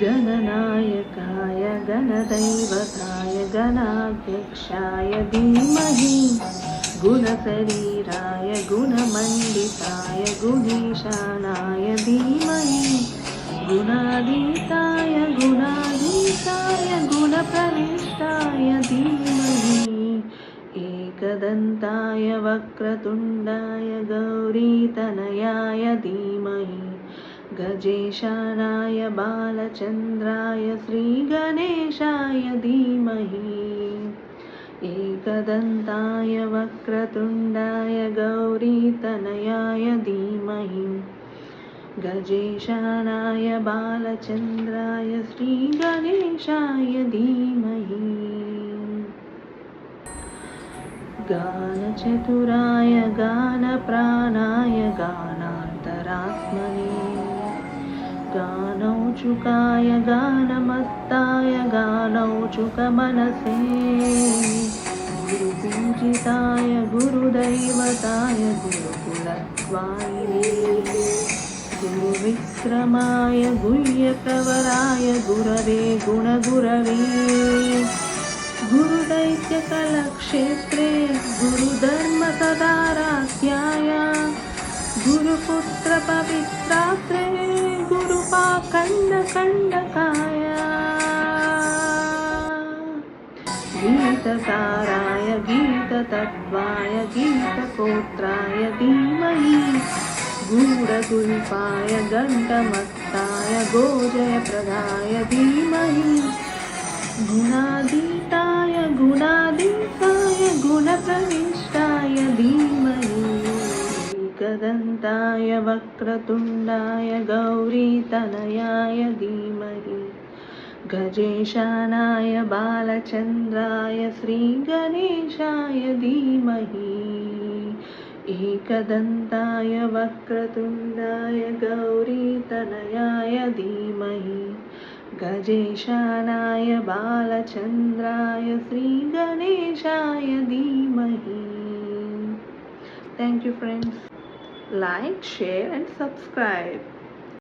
गणनायकाय गणदैवताय गणाध्यक्षाय धीमहि गुणशरीराय गुणमण्डिताय गुणीशानाय धीमहि गुणातीताय गुणप्रविष्टाय धीमहि एकदन्ताय वक्रतुण्डाय गौरीतनयाय धीमहि गजेशानाय बालचन्द्राय श्रीगणेशाय धीमहि एकदन्ताय वक्रतुण्डाय गौरीतनयाय धीमहि गजेशानाय बालचन्द्राय श्रीगणेशाय धीमहि गानचतुराय गानप्राणाय गानान्तरात्मने गानौचुकाय गानमत्ताय गानौचुकमनसे गुरुपूजिताय गुरुदैवताय गुरुकुलत्वायिने गुरुविक्रमाय गुह्यप्रवराय गुरवे गुणगुरवे गुरुदैत्यकलक्षेत्रे गुरुधर्मसदाराध्याय गुरुपुत्रपवित्रात्रे गुरुपाखण्डकण्डकाय गीतसाराय गीततत्त्वाय गीतकोत्राय धीमहि गूढगुल्पाय गण्डमस्ताय गोजयप्रदाय धीमहि गुणातीताय गुणप्रविष्टाय धीमहि एकदन्ताय वक्रतुण्डाय गौरीतनयाय धीमहि गजेशानाय बालचन्द्राय श्रीगणेशाय धीमहि एकदन्ताय वक्रतुण्डाय गौरीतनयाय धीमहि गजेशानाय बालचन्द्राय श्रीगणेशाय धीमहि. Thank you friends. Like, share and subscribe.